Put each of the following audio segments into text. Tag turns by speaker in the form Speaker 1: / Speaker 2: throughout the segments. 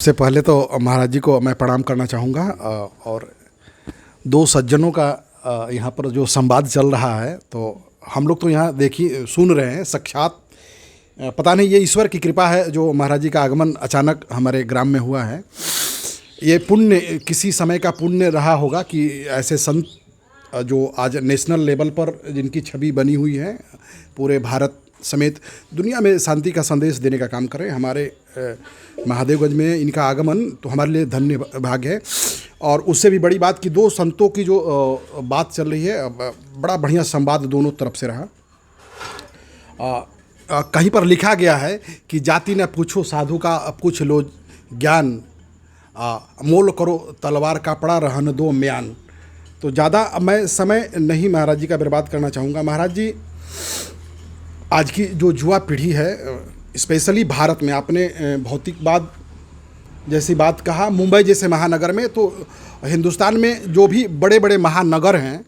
Speaker 1: सबसे पहले तो महाराज जी को मैं प्रणाम करना चाहूँगा। और दो सज्जनों का यहाँ पर जो संवाद चल रहा है, तो हम लोग तो यहाँ देखिए सुन रहे हैं साक्षात। पता नहीं ये ईश्वर की कृपा है जो महाराज जी का आगमन अचानक हमारे ग्राम में हुआ है। ये पुण्य, किसी समय का पुण्य रहा होगा कि ऐसे संत जो आज नेशनल लेवल पर जिनकी छवि बनी हुई है, पूरे भारत समेत दुनिया में शांति का संदेश देने का काम करें। हमारे महादेवगंज में इनका आगमन तो हमारे लिए धन्य भाग्य है। और उससे भी बड़ी बात कि दो संतों की जो बात चल रही है, बड़ा बढ़िया संवाद दोनों तरफ से रहा। कहीं पर लिखा गया है कि जाति न पूछो साधु का, पूछ लो ज्ञान, मोल करो तलवार का, पड़ा रहन दो म्यान। तो ज़्यादा मैं समय नहीं महाराज जी का बर्बाद करना चाहूँगा। महाराज जी, आज की जो युवा पीढ़ी है, स्पेशली भारत में, आपने भौतिकवाद जैसी बात कहा, मुंबई जैसे महानगर में, तो हिंदुस्तान में जो भी बड़े बड़े महानगर हैं,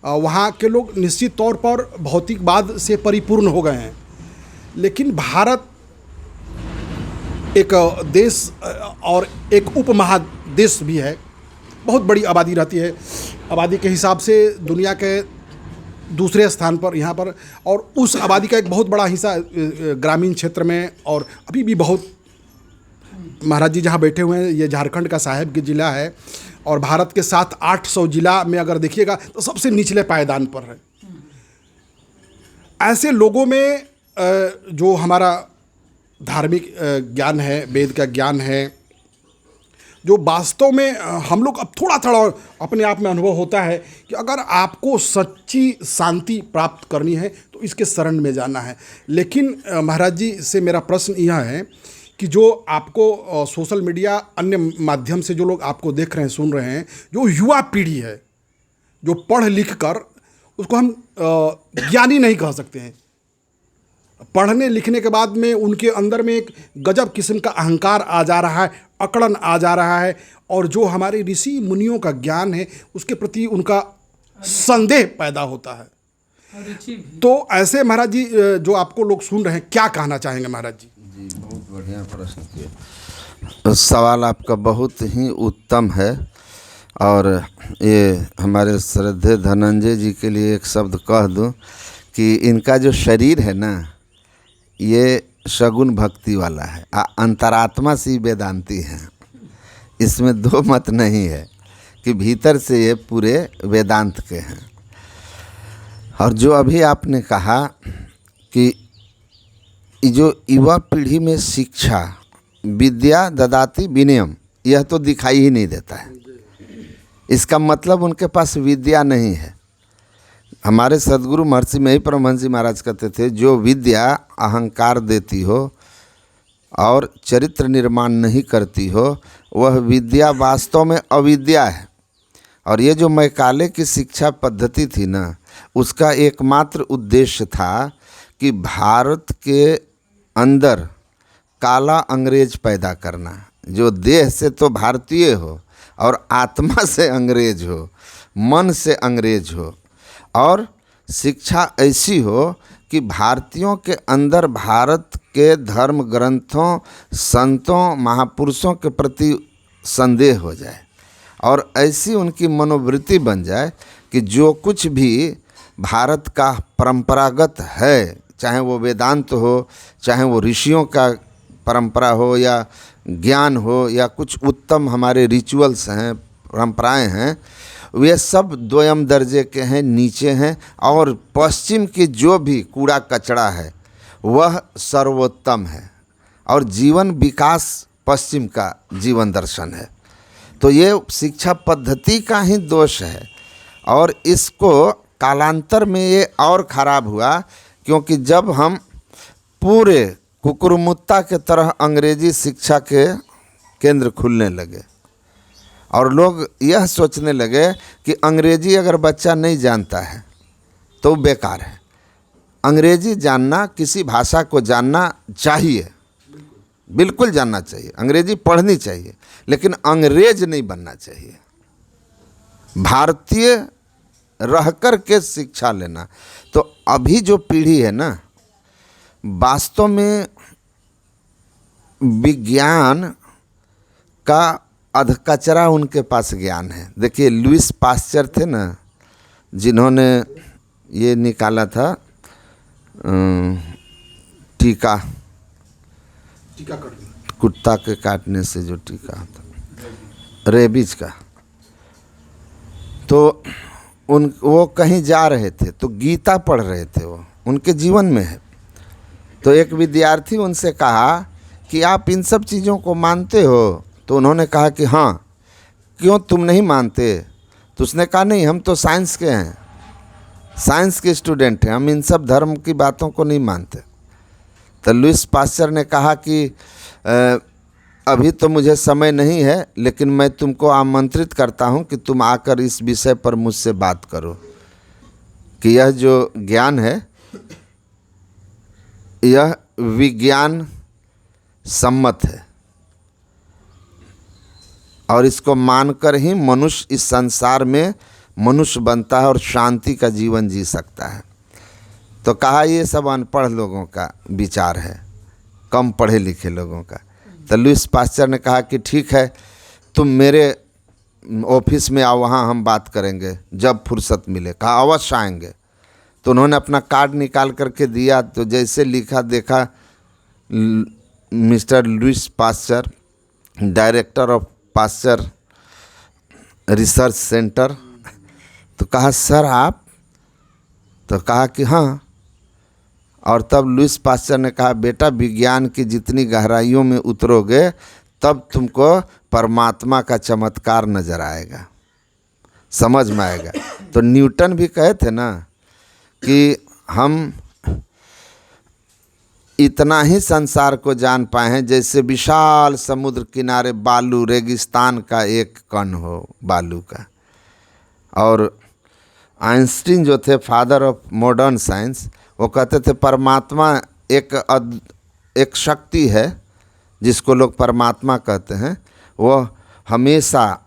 Speaker 1: वहाँ के लोग निश्चित तौर पर भौतिकवाद से परिपूर्ण हो गए हैं। लेकिन भारत एक देश और एक उपमहादेश भी है, बहुत बड़ी आबादी रहती है। आबादी के हिसाब से दुनिया के दूसरे स्थान पर यहाँ पर, और उस आबादी का एक बहुत बड़ा हिस्सा ग्रामीण क्षेत्र में, और अभी भी बहुत, महाराज जी जहाँ बैठे हुए हैं ये झारखंड का साहेबगंज जिला है, और भारत के 700-800 जिला में अगर देखिएगा तो सबसे निचले पायदान पर है। ऐसे लोगों में जो हमारा धार्मिक ज्ञान है, वेद का ज्ञान है, जो वास्तव में हम लोग अब थोड़ा थोड़ा अपने आप में अनुभव होता है कि अगर आपको सच्ची शांति प्राप्त करनी है तो इसके शरण में जाना है। लेकिन महाराज जी से मेरा प्रश्न यह है कि जो आपको सोशल मीडिया अन्य माध्यम से जो लोग आपको देख रहे हैं, सुन रहे हैं, जो युवा पीढ़ी है, जो पढ़ लिख कर, उसको हम ज्ञानी नहीं कह सकते हैं, पढ़ने लिखने के बाद में उनके अंदर में एक गजब किस्म का अहंकार आ जा रहा है, अकड़न आ जा रहा है, और जो हमारे ऋषि मुनियों का ज्ञान है उसके प्रति उनका संदेह पैदा होता है। तो ऐसे महाराज जी जो आपको लोग सुन रहे हैं, क्या कहना चाहेंगे महाराज जी?
Speaker 2: जी, बहुत बढ़िया प्रश्न किया। सवाल आपका बहुत ही उत्तम है, और ये हमारे श्रद्धेय धनंजय जी के लिए एक शब्द कह दूं कि इनका जो शरीर है ना, ये सगुण भक्ति वाला है, अंतरात्मा सी वेदांती है। इसमें दो मत नहीं है कि भीतर से ये पूरे वेदांत के हैं। और जो अभी आपने कहा कि जो युवा पीढ़ी में शिक्षा, विद्या ददाति विनयम, यह तो दिखाई ही नहीं देता है। इसका मतलब उनके पास विद्या नहीं है। हमारे सद्गुरु महर्षि में ही परमहंस जी महाराज कहते थे, जो विद्या अहंकार देती हो और चरित्र निर्माण नहीं करती हो, वह विद्या वास्तव में अविद्या है। और ये जो मैकाले की शिक्षा पद्धति थी ना, उसका एकमात्र उद्देश्य था कि भारत के अंदर काला अंग्रेज पैदा करना, जो देह से तो भारतीय हो और आत्मा से अंग्रेज हो, मन से अंग्रेज हो, और शिक्षा ऐसी हो कि भारतीयों के अंदर भारत के धर्म ग्रंथों, संतों, महापुरुषों के प्रति संदेह हो जाए, और ऐसी उनकी मनोवृत्ति बन जाए कि जो कुछ भी भारत का परंपरागत है, चाहे वो वेदांत हो, चाहे वो ऋषियों का परंपरा हो, या ज्ञान हो, या कुछ उत्तम हमारे रिचुअल्स हैं, परंपराएं हैं, वे सब द्वयम दर्जे के हैं, नीचे हैं। और पश्चिम की जो भी कूड़ा कचरा है वह सर्वोत्तम है, और जीवन विकास पश्चिम का जीवन दर्शन है। तो ये शिक्षा पद्धति का ही दोष है, और इसको कालांतर में ये और ख़राब हुआ, क्योंकि जब हम पूरे कुकुरमुत्ता के तरह अंग्रेजी शिक्षा के केंद्र खुलने लगे, और लोग यह सोचने लगे कि अंग्रेजी अगर बच्चा नहीं जानता है तो बेकार है। अंग्रेजी जानना, किसी भाषा को जानना चाहिए, बिल्कुल जानना चाहिए, अंग्रेजी पढ़नी चाहिए, लेकिन अंग्रेज नहीं बनना चाहिए। भारतीय रहकर के शिक्षा लेना। तो अभी जो पीढ़ी है ना, वास्तव में विज्ञान का अधकचरा उनके पास ज्ञान है। देखिए लुईस पास्चर थे ना, जिन्होंने ये निकाला था टीका, कुत्ता के काटने से जो टीका होता, रेबीज का। तो वो कहीं जा रहे थे तो गीता पढ़ रहे थे, वो उनके जीवन में है। तो एक विद्यार्थी उनसे कहा कि आप इन सब चीज़ों को मानते हो? तो उन्होंने कहा कि हाँ। क्यों तुम नहीं मानते? तो उसने कहा नहीं, हम तो साइंस के हैं, साइंस के स्टूडेंट हैं, हम इन सब धर्म की बातों को नहीं मानते। तो लुईस पास्चर ने कहा कि अभी तो मुझे समय नहीं है, लेकिन मैं तुमको आमंत्रित करता हूं कि तुम आकर इस विषय पर मुझसे बात करो कि यह जो ज्ञान है यह विज्ञान सम्मत है और इसको मानकर ही मनुष्य इस संसार में मनुष्य बनता है और शांति का जीवन जी सकता है। तो कहा ये सब अनपढ़ लोगों का विचार है, कम पढ़े लिखे लोगों का। तो लुईस पास्चर ने कहा कि ठीक है, तुम मेरे ऑफिस में आओ, वहाँ हम बात करेंगे जब फुर्सत मिले। कहा अवश्य आएंगे। तो उन्होंने अपना कार्ड निकाल करके दिया, तो जैसे लिखा देखा mister Louis Pasteur, director of Pasteur research centre. तो कहा सर आप? तो कहा कि हाँ। और तब लुईस पास्चर ने कहा बेटा, विज्ञान की जितनी गहराइयों में उतरोगे तब तुमको परमात्मा का चमत्कार नज़र आएगा, समझ में आएगा। तो न्यूटन भी कहे थे ना कि हम इतना ही संसार को जान पाए हैं जैसे विशाल समुद्र किनारे बालू, रेगिस्तान का एक कण हो बालू का। और आइंस्टीन जो थे फादर ऑफ मॉडर्न साइंस, वो कहते थे परमात्मा एक शक्ति है जिसको लोग परमात्मा कहते हैं, वो हमेशा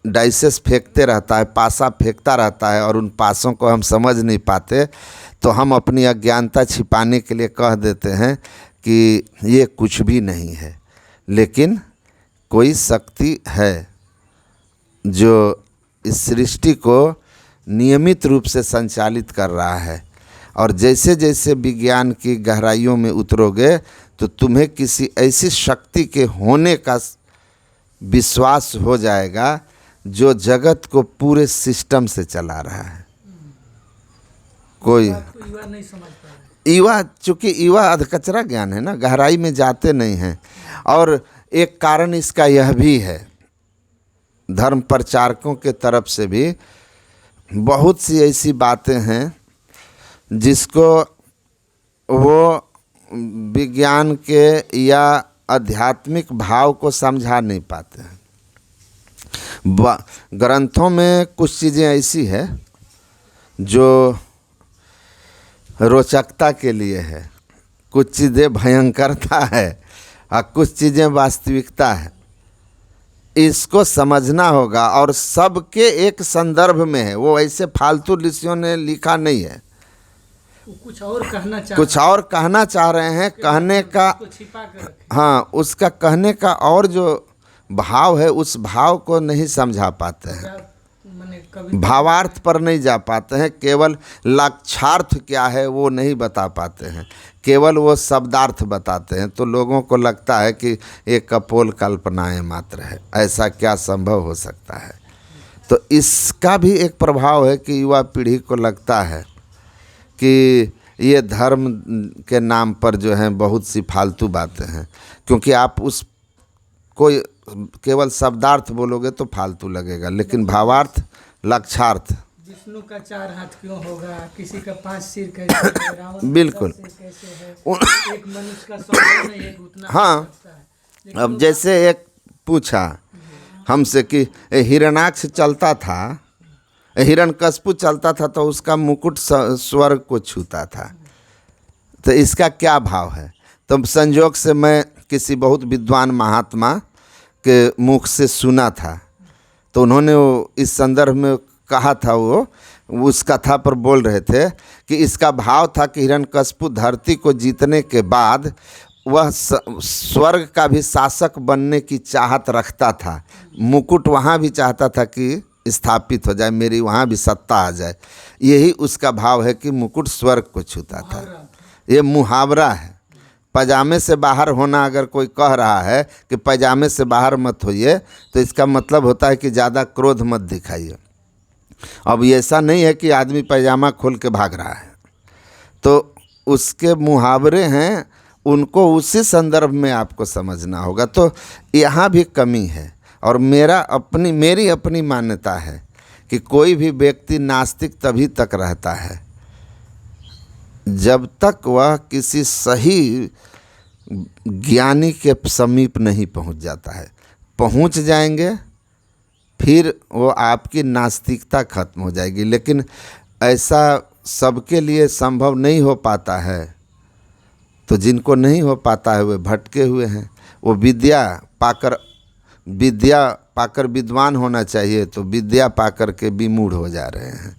Speaker 2: डाइसेस फेंकते रहता है, पासा फेंकता रहता है और उन पासों को हम समझ नहीं पाते। तो हम अपनी अज्ञानता छिपाने के लिए कह देते हैं कि ये कुछ भी नहीं है, लेकिन कोई शक्ति है जो इस सृष्टि को नियमित रूप से संचालित कर रहा है। और जैसे जैसे विज्ञान की गहराइयों में उतरोगे तो तुम्हें किसी ऐसी शक्ति के होने का विश्वास हो जाएगा जो जगत को पूरे सिस्टम से चला रहा है। कोई
Speaker 3: युवा नहीं समझ पा रहे।
Speaker 2: युवा, चूँकि युवा अधकचरा ज्ञान है ना, गहराई में जाते नहीं हैं। और एक कारण इसका यह भी है, धर्म प्रचारकों के तरफ से भी बहुत सी ऐसी बातें हैं जिसको वो विज्ञान के या आध्यात्मिक भाव को समझा नहीं पाते हैं। ग्रंथों में कुछ चीज़ें ऐसी है जो रोचकता के लिए है, कुछ चीज़ें भयंकरता है और कुछ चीज़ें वास्तविकता है। इसको समझना होगा और सबके एक संदर्भ में है, वो ऐसे फालतू ऋषियों ने लिखा नहीं है।
Speaker 3: कुछ और कहना चाह रहे हैं, कहने का छिपा कर रखे।
Speaker 2: हाँ, उसका कहने का और जो भाव है उस भाव को नहीं समझा पाते हैं, भावार्थ पर नहीं जा पाते हैं, केवल लक्ष्यार्थ क्या है वो नहीं बता पाते हैं, केवल वो शब्दार्थ बताते हैं। तो लोगों को लगता है कि ये कपोल कल्पनाएं मात्र है, ऐसा क्या संभव हो सकता है। तो इसका भी एक प्रभाव है कि युवा पीढ़ी को लगता है कि ये धर्म के नाम पर जो है बहुत सी फालतू बातें हैं, क्योंकि आप उस कोई केवल शब्दार्थ बोलोगे तो फालतू लगेगा, लेकिन भावार्थ, लक्ष्यार्थ।
Speaker 3: विष्णु का 4 हाथ क्यों होगा, किसी का 5 सिर कैसे है, रावण
Speaker 2: बिल्कुल
Speaker 3: कैसे है, एक मनुष्य का सौ नहीं, एक उतना
Speaker 2: हाँ। अब जैसे एक पूछा हमसे कि हिरणाक्ष चलता था, हिरण्यकश्यप चलता था तो उसका मुकुट स्वर्ग को छूता था, तो इसका क्या भाव है। तो संयोग से मैं किसी बहुत विद्वान महात्मा के मुख से सुना था, तो उन्होंने वो इस संदर्भ में कहा था, वो उस कथा पर बोल रहे थे कि इसका भाव था कि हिरण्यकश्यप धरती को जीतने के बाद वह स्वर्ग का भी शासक बनने की चाहत रखता था। मुकुट वहाँ भी चाहता था कि स्थापित हो जाए, मेरी वहाँ भी सत्ता आ जाए। यही उसका भाव है कि मुकुट स्वर्ग को छूता था। ये मुहावरा है। पजामे से बाहर होना, अगर कोई कह रहा है कि पजामे से बाहर मत होइए, तो इसका मतलब होता है कि ज़्यादा क्रोध मत दिखाइए। अब ऐसा नहीं है कि आदमी पैजामा खोल के भाग रहा है, तो उसके मुहावरे हैं, उनको उसी संदर्भ में आपको समझना होगा। तो यहाँ भी कमी है। और मेरी अपनी मान्यता है कि कोई भी व्यक्ति नास्तिक तभी तक रहता है जब तक वह किसी सही ज्ञानी के समीप नहीं पहुंच जाता है। पहुंच जाएंगे फिर वो आपकी नास्तिकता खत्म हो जाएगी। लेकिन ऐसा सबके लिए संभव नहीं हो पाता है, तो जिनको नहीं हो पाता है वे भटके हुए हैं। वो विद्या पाकर विद्वान होना चाहिए, तो विद्या पाकर के विमूढ़ हो जा रहे हैं।